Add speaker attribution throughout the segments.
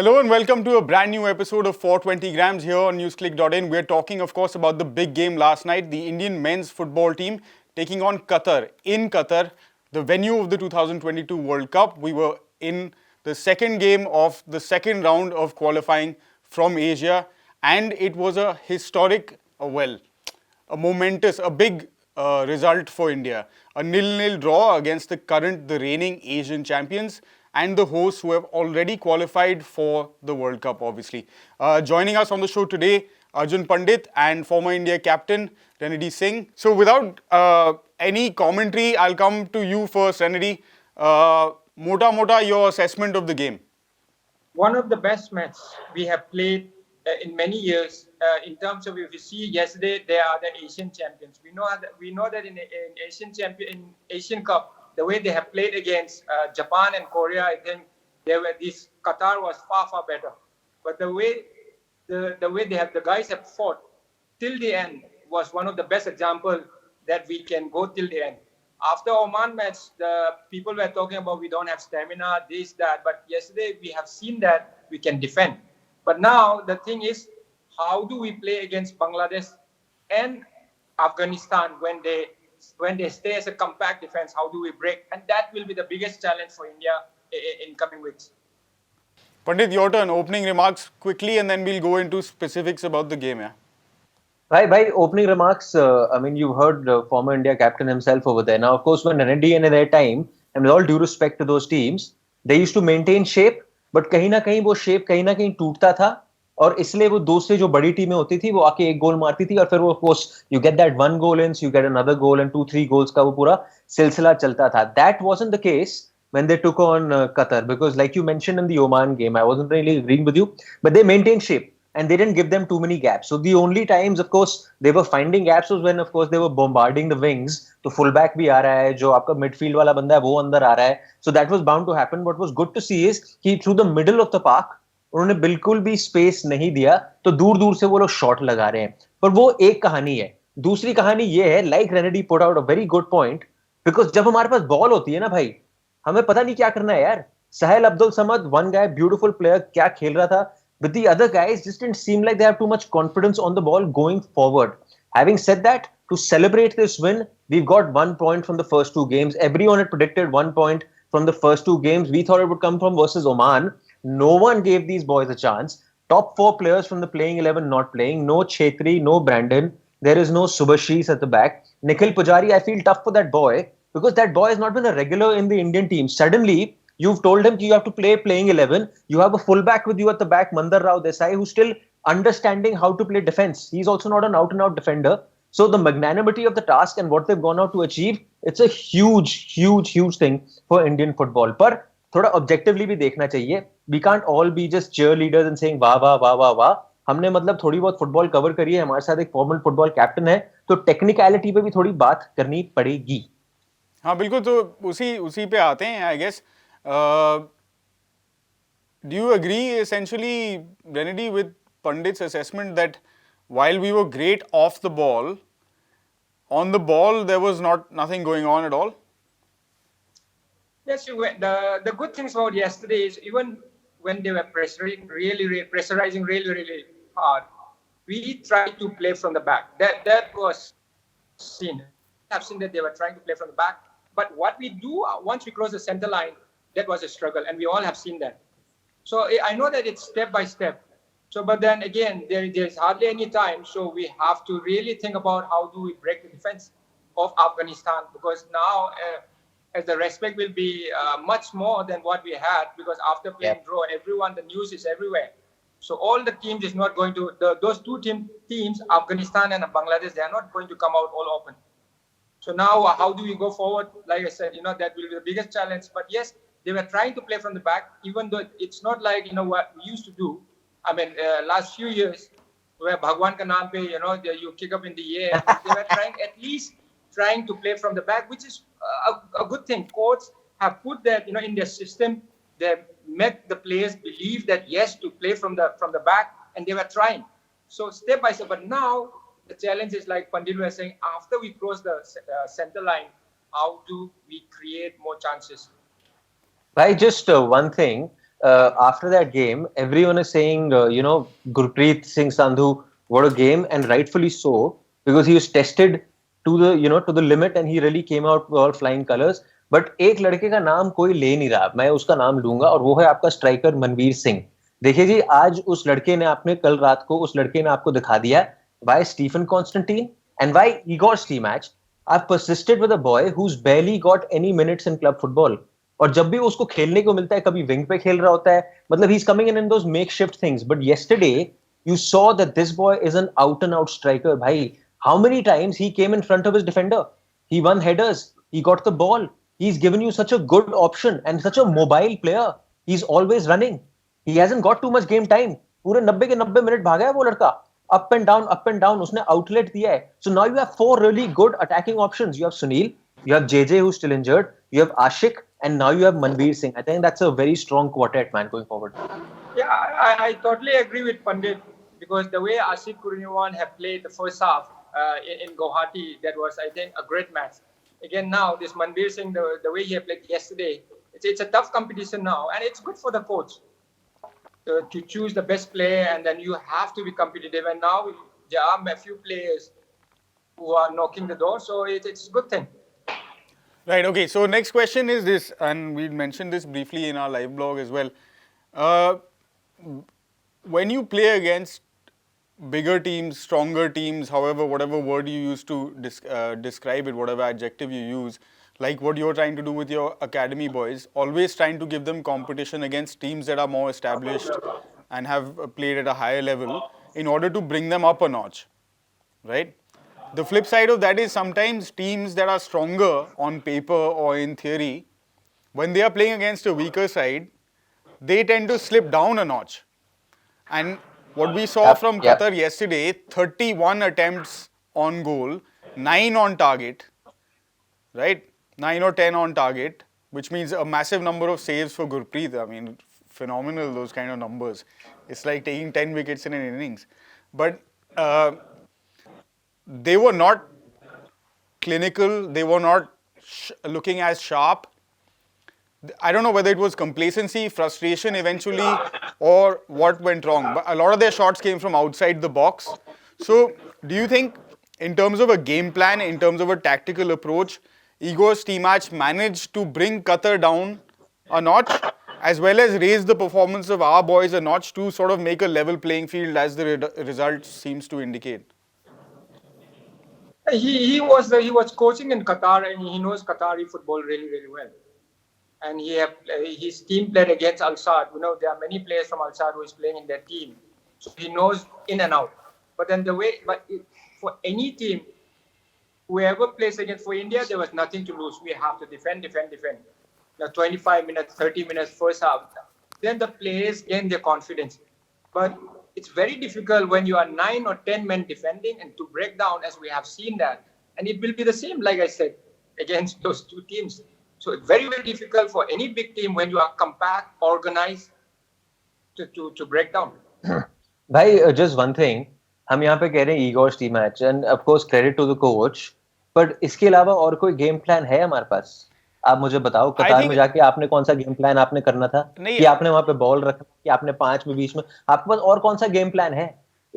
Speaker 1: Hello and welcome to a brand new episode of 420 Grams here on newsclick.in. We're talking, of course, about the big game last night, the Indian men's football team taking on Qatar. In Qatar, the venue of the 2022 World Cup. We were in the second game of the second round of qualifying from Asia, and it was a historic, a momentous, a big result for India. A 0-0 draw against the reigning Asian champions and the hosts who have already qualified for the World Cup, obviously. Joining us on the show today, Arjun Pandit and former India captain Renedy Singh. So without any commentary, I'll come to you first, Renedy. Mota, your assessment of the game.
Speaker 2: One of the best matches we have played in many years. In terms of, if you see yesterday, they are the Asian champions. We know that in Asian Cup, the way they have played against Japan and Korea, I think Qatar was far better. But the way the guys have fought till the end was one of the best examples that we can go till the end. After Oman match, the people were talking about we don't have stamina, this, that. But yesterday we have seen that we can defend. But now the thing is, how do we play against Bangladesh and Afghanistan when they stay as a compact defense? How do we break? And that will be the biggest challenge for India in coming weeks.
Speaker 1: Pandit, your turn. Opening remarks quickly, and then we'll go into specifics about the game. Yeah.
Speaker 3: By opening remarks, you've heard the former India captain himself over there. Now, of course, when Renedy and their time, and with all due respect to those teams, they used to maintain shape, but कहीं ना कहीं वो shape कहीं ना कहीं टूटता था, और इसलिए वो दूसरी जो बड़ी टीमें होती थी वो आके एक गोल मारती थी, और फिर वो of course you get that one goal in, so you get another goal and 2-3 goals का वो पूरा सिलसिला चलता था. That wasn't the case when they took on Qatar, because like you mentioned in the Oman game, I wasn't really agreeing with you, but they maintained shape. And they didn't give them too many gaps. So the only times, of course, they were finding gaps was when, of course, they were bombarding the wings. So fullback भी आ रहा है, जो आपका midfield वाला बंदा है वो अंदर आ रहा है. So that was bound to happen. What was good to see is कि through the middle of the park, उन्होंने बिल्कुल भी space नहीं दिया, तो दूर से वो लोग shot लगा रहे हैं. पर वो एक कहानी है. दूसरी कहानी ये है, like Renedy put out a very good point, because जब हमारे पास ball होती है ना भाई, हमें पता नहीं क्या करना है यार. Sahel Abdul Samad, one guy, beautiful player, क्या खेल रहा था. But the other guys just didn't seem like they have too much confidence on the ball going forward. Having said that, to celebrate this win, we've got 1 point from the first two games. Everyone had predicted 1 point from the first two games. We thought it would come from versus Oman. No one gave these boys a chance. Top 4 players from the playing 11 not playing. No Chetri, no Brandon. There is no Subhashis at the back. Nikhil Pujari, I feel tough for that boy, because that boy has not been a regular in the Indian team. Suddenly, you've told him you have to play playing 11. You have a fullback with you at the back, Mandar Rao Desai, who's still understanding how to play defense. He's also not an out-and-out defender. So the magnanimity of the task and what they've gone out to achieve, it's a huge thing for Indian football. But थोड़ा objectively भी देखना चाहिए. We can't all be just cheerleaders and saying वाह वाह वाह वाह वाह. हमने मतलब थोड़ी बहुत फुटबॉल कवर करी है, हमारे साथ एक फॉर्मल फुटबॉल कैप्टन है, तो टेक्निकलिटी पे भी थोड़ी बात करनी पड़ेगी.
Speaker 1: हाँ बिल्कुल, तो उसी पे आते हैं, I guess. Do you agree essentially, Renedy, with Pandit's assessment that while we were great off the ball, on the ball there was nothing going on at all?
Speaker 2: Yes, the good things about yesterday is even when they were pressurizing really hard, we tried to play from the back. That was seen. I've seen that they were trying to play from the back. But what we do once we cross the center line, that was a struggle, and we all have seen that. So I know that it's step by step. So, but then again, there's hardly any time. So we have to really think about how do we break the defense of Afghanistan, because now as the respect will be much more than what we had, because after playing draw, the news is everywhere. So all the teams is not going to, those two teams, Afghanistan and Bangladesh, they are not going to come out all open. So now how do we go forward? Like I said, that will be the biggest challenge. But yes, they were trying to play from the back, even though it's not like, what we used to do. I mean, last few years, where Bhagwan ka naam pe, you kick up in the air. They were trying to play from the back, which is a good thing. Coaches have put that, in their system. They make the players believe that, yes, to play from the back, and they were trying. So step by step. But now, the challenge is, like Pandit was saying, after we cross the center line, how do we create more chances?
Speaker 3: Right, just one thing. after that game, everyone is saying, Gurpreet Singh Sandhu, what a game, and rightfully so, because he was tested to the limit, and he really came out with all flying colors. But एक लड़के का नाम कोई ले नहीं रहा, मैं उसका नाम लूंगा, और वो है आपका स्ट्राइकर मनवीर सिंह. देखिए जी, आज उस लड़के ने आपने कल रात को उस लड़के ने आपको दिखा दिया why Stephen Constantine and why Igor Stimac have persisted with a boy who's barely got any minutes in club football. और जब भी उसको खेलने को मिलता है, कभी विंग पे खेल रहा होता है, मतलब he's coming in those makeshift things. But yesterday you saw that this boy is an out and out striker. भाई, how many times he came in front of his defender, he won headers, he got the ball, he's given you such a good option and such a mobile player. He's always running. He hasn't got too much game time. पूरे 90 के 90 minute भागा है वो लड़का. Up and down, उसने outlet दिया है. So now you have 4 really good attacking options. You have Sunil, you have JJ who's still injured, you have Ashik, and now you have Manveer Singh. I think that's a very strong quartet, man, going forward.
Speaker 2: Yeah, I totally agree with Pandit, because the way Ashik Kurniawan have played the first half in Guwahati, that was, I think, a great match. Again, now this Manveer Singh, the way he have played yesterday, it's a tough competition now, and it's good for the coach to choose the best player, and then you have to be competitive. And now there are a few players who are knocking the door, so it's a good thing.
Speaker 1: Right, okay, so next question is this, and we mentioned this briefly in our live blog as well. When you play against bigger teams, stronger teams, however, whatever word you use to describe it, whatever adjective you use, like what you're trying to do with your academy boys, always trying to give them competition against teams that are more established and have played at a higher level in order to bring them up a notch, right? The flip side of that is sometimes teams that are stronger on paper or in theory, when they are playing against a weaker side, they tend to slip down a notch. And what we saw from Qatar yesterday, 31 attempts on goal, 9 on target, right? 9 or 10 on target, which means a massive number of saves for Gurpreet. I mean, phenomenal, those kind of numbers. It's like taking 10 wickets in an innings. But they were not clinical, they were not looking as sharp. I don't know whether it was complacency, frustration eventually, or what went wrong. But a lot of their shots came from outside the box. So, do you think, in terms of a game plan, in terms of a tactical approach, Igor Stimac managed to bring Qatar down a notch, as well as raise the performance of our boys a notch to sort of make a level playing field, as the result seems to indicate?
Speaker 2: He was coaching in Qatar, and he knows Qatari football really, really well. And his team played against Al-Sadd. You know, there are many players from Al-Sadd who is playing in their team, so he knows in and out. But then for any team, whoever plays against, for India, there was nothing to lose. We have to defend. Now 25 minutes, 30 minutes first half. Then the players gain their confidence. But it's very difficult when you are 9 or 10 men defending and to break down, as we have seen that. And it will be the same, like I said, against those two teams. So it's very, very difficult for any big team when you are compact, organized, to break down.
Speaker 3: भाई, just one thing, हम यहाँ पे कह रहे हैं Igor Stimac, and of course credit to the coach, but इसके अलावा और कोई गेम प्लान है हमारे पास? आप मुझे बताओ, कतार में जाके आपने कौन सा गेम प्लान आपने करना था? कि आपने वहां पे बॉल रखना, कि आपने 5 में 20 में, आपके पास और कौन सा गेम प्लान है?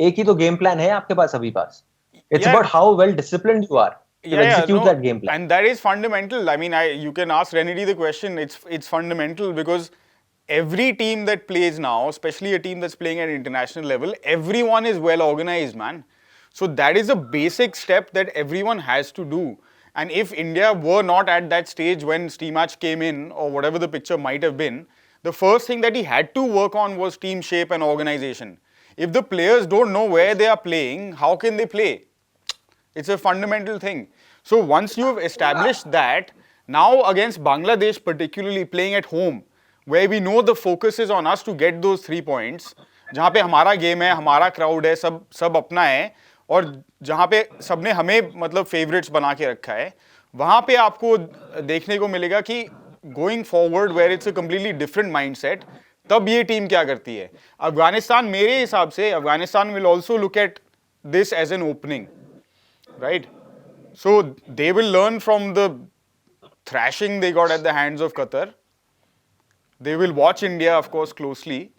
Speaker 3: एक ही तो गेम प्लान है आपके पास अभी पास. It's about how well disciplined you are to execute that game plan.
Speaker 1: And that is fundamental. I mean, you can ask Renedy the question. It's fundamental because every team that plays now, especially a team that's playing at international level, everyone is well organized, man. So that is a basic step that everyone has to do. And if India were not at that stage when Stimac came in, or whatever the picture might have been, the first thing that he had to work on was team shape and organization. If the players don't know where they are playing, how can they play? It's a fundamental thing. So once you've established that, now against Bangladesh, particularly playing at home, where we know the focus is on us to get those 3 points, जहाँ पे हमारा game है, हमारा crowd है, सब अपना है, और जहाँ पे सबने हमें मतलब फेवरेट्स बना के रखा है, वहाँ पे आपको देखने को मिलेगा कि going forward where it's a completely different mindset, तब ये टीम क्या करती है. अफगानिस्तान, मेरे हिसाब से Afghanistan will also look at this as an opening, right? So they will learn from the thrashing they got at the hands of Qatar, They will watch India, of course, closely.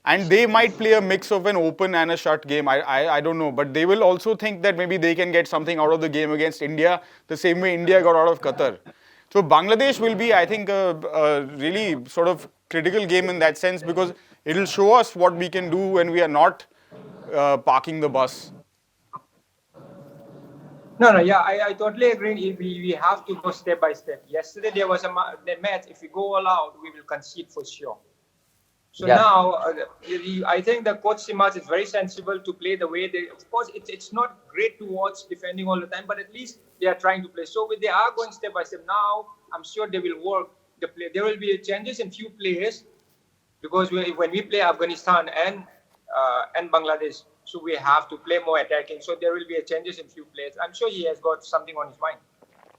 Speaker 1: And they might play a mix of an open and a shut game. I don't know. But they will also think that maybe they can get something out of the game against India the same way India got out of Qatar. So Bangladesh will be, I think, a really sort of critical game in that sense because it'll show us what we can do when we are not parking the bus.
Speaker 2: No, yeah, I totally agree. We have to go step by step. Yesterday there was the match. If we go all out, we will concede for sure. So now, I think the coach Simas is very sensible to play the way they. Of course, it's not great to watch defending all the time, but at least they are trying to play. So they are going step by step. Now, I'm sure they will work the play. There will be changes in few players because when we play Afghanistan and Bangladesh, so we have to play more attacking. So there will be changes in few players. I'm sure he has got something on his mind.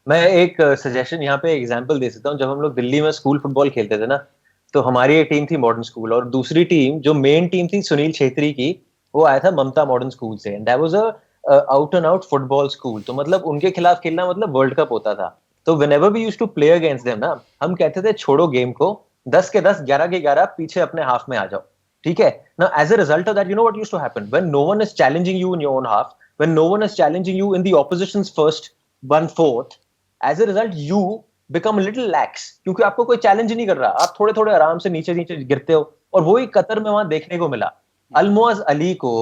Speaker 3: मैं एक suggestion यहाँ पे example दे सकता हूँ. जब हम लोग दिल्ली में स्कूल फुटबॉल खेलते थे ना, तो हमारी एक टीम थी मॉडर्न स्कूल और दूसरी टीम जो मेन टीम थी सुनील छेत्री की, वो आया था ममता मॉडर्न स्कूल से. And that was a out and out football school. तो मतलब उनके खिलाफ खेलना मतलब वर्ल्ड कप होता था. तो whenever we used to play against them ना, हम कहते थे छोड़ो गेम को, 10 के 10 11 के 11 पीछे अपने हाफ में आ जाओ. ठीक है ना. As a result of that, you know what used to happen when no one is challenging you in your own half, when no one is challenging you in the opposition's first 1/4, as a result you become little lax, क्योंकि आपको कोई challenge नहीं कर रहा. आप थोड़े थोड़े आराम से नीचे नीचे गिरते हो. और वही कतर में वहां देखने को मिला. अलमुअज अली को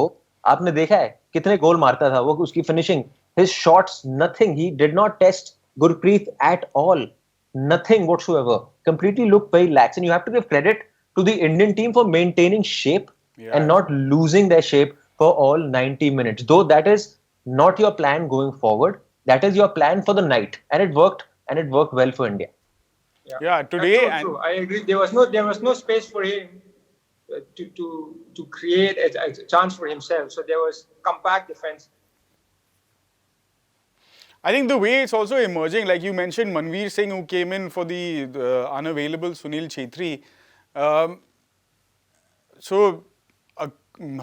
Speaker 3: आपने देखा है कितने गोल मारता था वो, उसकी finishing, his shots, nothing. He did not test Gurpreet at all, nothing whatsoever. Completely looked very lax. And you have to give credit to the Indian team for maintaining shape and not losing their shape for all 90 minutes. Though that is not your plan going forward, that is your plan for the night, and it worked well for India.
Speaker 1: Yeah, today
Speaker 2: That's true. I agree. There was no space for him to create a chance for himself. So there was compact defense.
Speaker 1: I think the way it's also emerging, like you mentioned, Manveer Singh, who came in for the unavailable Sunil Chhetri. So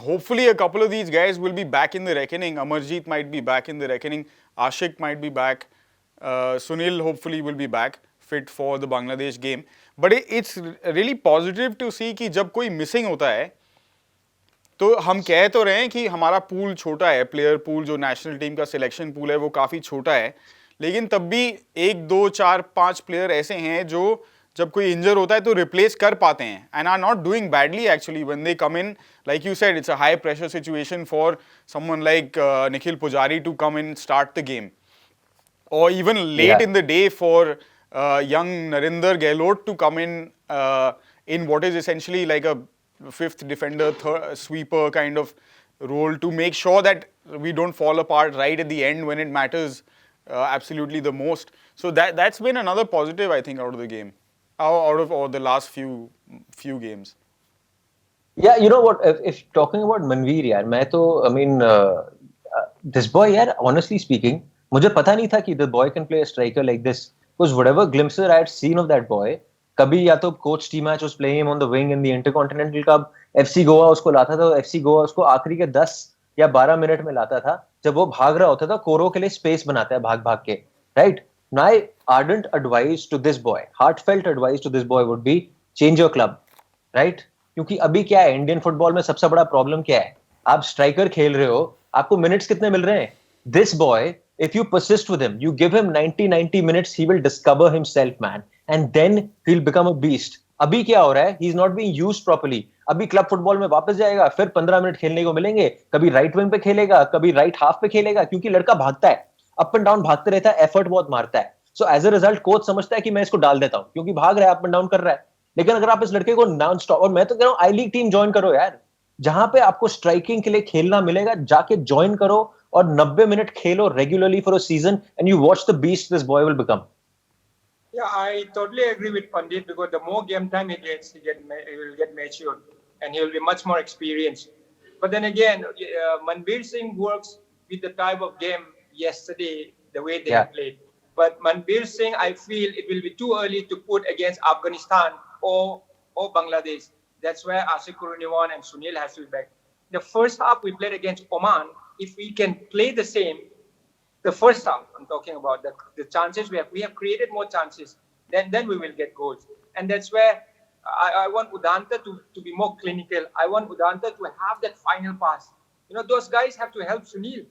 Speaker 1: hopefully a couple of these guys will be back in the reckoning. Amarjeet might be back in the reckoning. Ashik might be back. Sunil hopefully will be back fit for the Bangladesh game. But it's really positive to see कि जब कोई missing होता है, तो हम कह तो रहे हैं कि हमारा पूल छोटा है, प्लेयर पूल जो नेशनल टीम का सिलेक्शन पूल है वो काफ़ी छोटा है, लेकिन तब भी 1, 2, 4, 5 प्लेयर ऐसे हैं जो जब कोई इंजर होता है तो रिप्लेस कर पाते हैं and are not doing badly actually when they come in. Like you said, it's a high pressure situation for someone like Nikhil Pujari to come in start the game, or even late in the day for young Narinder Gehlot to come in what is essentially like a fifth defender, third sweeper kind of role to make sure that we don't fall apart right at the end when it matters absolutely the most. So that's been another positive, I think, out of the game, out of the last few games.
Speaker 3: Yeah, you know what? If talking about Manveer, यार, मैं तो, I mean, this boy, यार, honestly speaking, मुझे पता नहीं था कि the boy can play a striker like this. Because whatever glimpses I had seen of that boy, कभी या तो coach T match was playing him on the wing in the Intercontinental Cup, FC Goa उसको लाता था, FC Goa उसको आखिरी के 10 या 12 मिनट में लाता था जब वो भाग रहा होता था. कोरो के लिए स्पेस बनाता है भाग भाग के, right? My ardent advice to this boy, heartfelt advice to this boy would be change your club, right? क्योंकि अभी क्या है इंडियन फुटबॉल में सबसे बड़ा प्रॉब्लम क्या है? आप स्ट्राइकर खेल रहे हो, आपको मिनट्स कितने मिल रहे हैं? This boy, if you persist with him, you give him 90 minutes, he will discover himself, man, and then he'll become a beast. अभी क्या हो रहा है? He's not being used properly. अभी क्लब फुटबॉल में वापस जाएगा, फिर 15 मिनट खेलने को मिलेंगे, कभी राइट विंग पे खेलेगा, कभी राइट हाफ पे खेलेगा, क्योंकि लड़का भागता है, अप एंड डाउन भागते रहता है, एफर्ट बहुत मारता है. So as a result coach समझता है कि मैं इसको डाल देता हूं क्योंकि भाग रहा है, अप एंड डाउन कर रहा है. लेकिन अगर आप इस लड़के को नॉन स्टॉप, और मैं तो कह रहा हूं आई लीग टीम ज्वाइन करो यार, जहां पे आपको स्ट्राइकिंग के लिए खेलना मिलेगा, जाके ज्वाइन करो और 90 minute Khelo regularly for a season and you watch the beast this boy will become.
Speaker 2: Yeah, I totally agree with Pandit because the more game time he gets, he will get matured and he will be much more experienced. But then again, Manveer Singh works with the type of game yesterday, the way they played. But Manveer Singh, I feel it will be too early to put against Afghanistan or Bangladesh. That's where Ashik Kuruniwan and Sunil has to be back. The first half we played against Oman. If we can play the same, the first half I'm talking about, the chances we have created more chances, then we will get goals. And that's where I want Udanta to be more clinical. I want Udanta to have that final pass. Those guys have to help Sunil.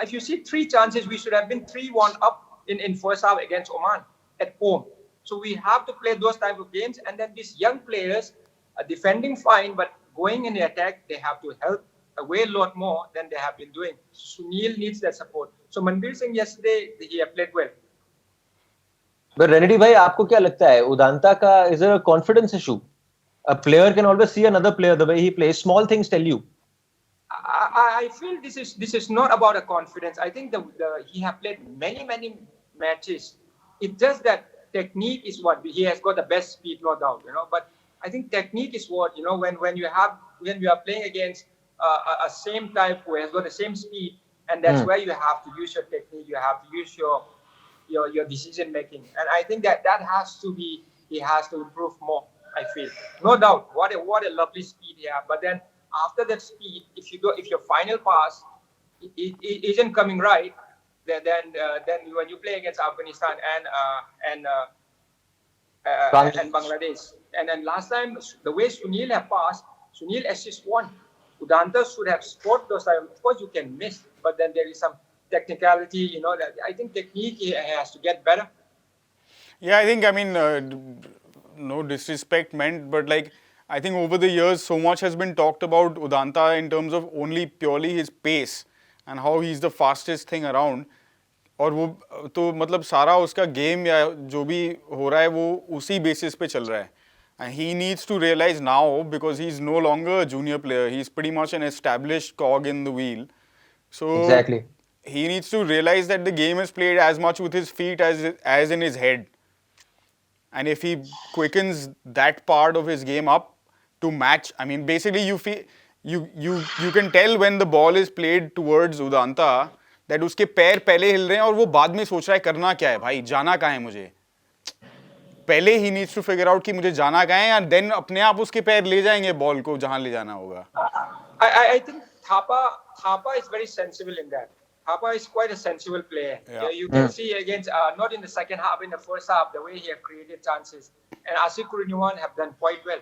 Speaker 2: If you see 3 chances, we should have been 3-1 up in first half against Oman at home. So we have to play those type of games. And then these young players are defending fine, but going in the attack, they have to help way a lot more than they have been doing. Sunil needs that support. So Manbir Singh yesterday, he played well.
Speaker 3: But Renedy bhai, आपको क्या लगता है? Udanta का is there a confidence issue? A player can always see another player the way he plays. Small things tell you.
Speaker 2: I feel this is not about a confidence. I think he has played many matches. It's just that technique is what he has got the best speed, no doubt. But I think technique is what when you are playing against a same type who has got the same speed, and that's where you have to use your technique. You have to use your decision making, and I think that has to be he has to improve more. I feel no doubt. What a lovely speed here, but then. After that speed, if your final pass it isn't coming right, then when you play against Afghanistan and Bangladesh, and then last time the way Sunil have passed, Sunil assist one. Udanta should have scored those times. Of course, you can miss, but then there is some technicality. That I think technique has to get better.
Speaker 1: Yeah, I think no disrespect meant, but I think over the years, so much has been talked about Udanta in terms of only purely his pace and how he's the fastest thing around. और वो तो मतलब सारा उसका game या जो भी हो रहा है वो उसी बेसिस पे चल रहा है. And he needs to realize now, because he's no longer a junior player, he's pretty much an established cog in the wheel. So
Speaker 3: Exactly.
Speaker 1: He needs to realize that the game is played as much with his feet as in his head. And if he quickens that part of his game up to match, basically you can tell when the ball is played towards Udanta that उसके पैर पहले हिल रहे हैं और वो बाद में सोच रहा है करना क्या है भाई, जाना कहाँ है मुझे. पहले he needs to figure out कि मुझे जाना कहाँ है, and then अपने आप उसके पैर ले जाएंगे बॉल को जहाँ ले जाना होगा.
Speaker 2: I think Thapa is very sensible in that. Thapa is quite a sensible player.
Speaker 1: Yeah.
Speaker 2: You can see against, not in the second half, in the first half, the way he have created chances. And Asif Kurniawan have done quite well.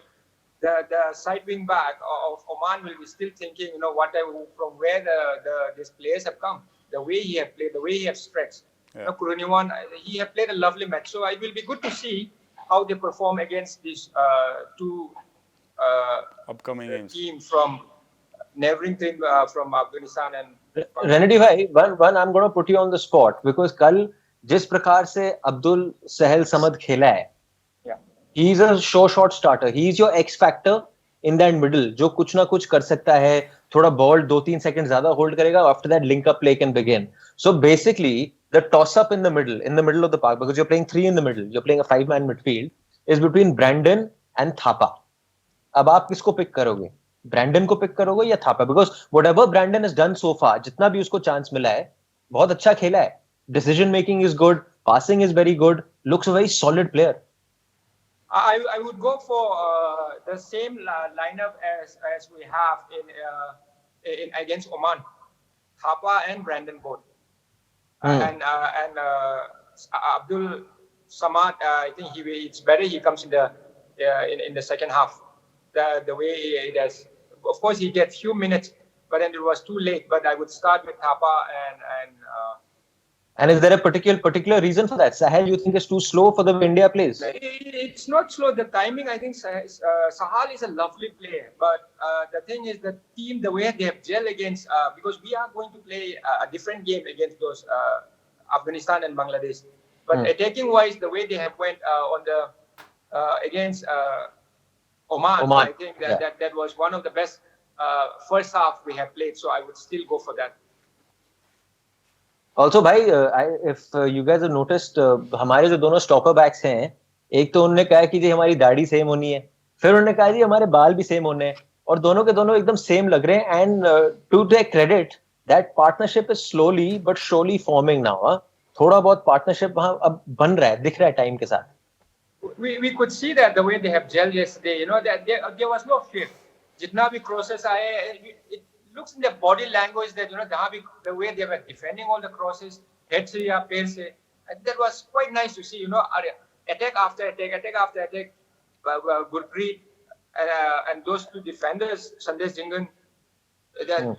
Speaker 2: The side wing back of Oman will be still thinking, from where these players have come, the way he have played, the way he have stretched.
Speaker 1: Yeah.
Speaker 2: Kurniawan, he have played a lovely match. So it will be good to see how they perform against these two
Speaker 1: upcoming games.
Speaker 2: Team from neighboring team from Afghanistan and.
Speaker 3: Renedy bhai, one I'm going to put you on the spot because कल जिस प्रकार से अब्दुल सहल समद खेला है, he's a sure shot starter. He's your X factor in that middle, जो कुछ ना कुछ कर सकता है. थोड़ा ball 2-3 seconds ज़्यादा hold करेगा. After that, link up play can begin. So basically, the toss up in the middle of the park, because you're playing 3 in the middle, you're playing a 5-man midfield, is between Brandon and Thapa. अब आप किसको pick करोगे? Brandon को pick करोगे या Thapa? Because whatever Brandon has done so far, जितना भी उसको चांस मिला है बहुत अच्छा खेला है. Decision making is good, passing is very good, looks a very solid player.
Speaker 2: I would go for the same lineup as we have in against Oman. Thapa and Brandon both. And Abdul Samad, I think it's better he comes in the second half. The way he does. Of course, he gets few minutes, but then it was too late. But I would start with Thapa
Speaker 3: and is there a particular reason for that? Sahel, you think is too slow for the way India plays?
Speaker 2: It's not slow. The timing, I think Sahal is a lovely player, but the thing is the team, the way they have gel against, because we are going to play a different game against those Afghanistan and Bangladesh. But attacking wise, the way they have went on the against. Oman. I think that was one of the best first half we have played, so I would still go for that.
Speaker 3: Also, bhai, if you guys have noticed, हमारे जो दोनों stopper backs हैं, एक तो उन्होंने कहा कि जी हमारी दाढ़ी सेम होनी है, फिर उन्होंने कहा जी हमारे बाल भी सेम होने हैं, और दोनों के दोनों एकदम सेम लग रहे हैं. And to their credit, that partnership is slowly but surely forming now. थोड़ा बहुत partnership वहाँ अब बन रहा है, दिख रहा है time के साथ.
Speaker 2: We could see that the way they have gelled yesterday, that there was no fear. Jitna bhi crosses aaye, it looks in their body language that the way they were defending all the crosses, head se ya pair se, that was quite nice to see. Attack after attack, Gurpreet, and those two defenders, Sandesh Jingan,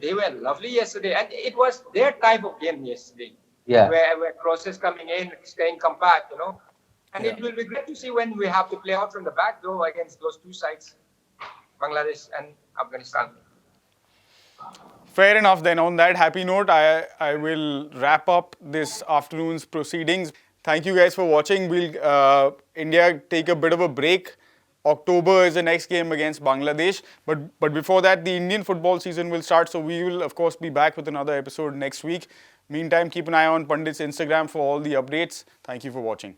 Speaker 2: they were lovely yesterday. And it was their type of game yesterday.
Speaker 3: Yeah.
Speaker 2: Where crosses coming in, staying compact, And it will be great to see when we have to play out from the back, though, against those two sides, Bangladesh and Afghanistan.
Speaker 1: Fair enough then. On that happy note, I will wrap up this afternoon's proceedings. Thank you guys for watching. We'll India take a bit of a break. October is the next game against Bangladesh. But before that, the Indian football season will start. So we will, of course, be back with another episode next week. Meantime, keep an eye on Pandit's Instagram for all the updates. Thank you for watching.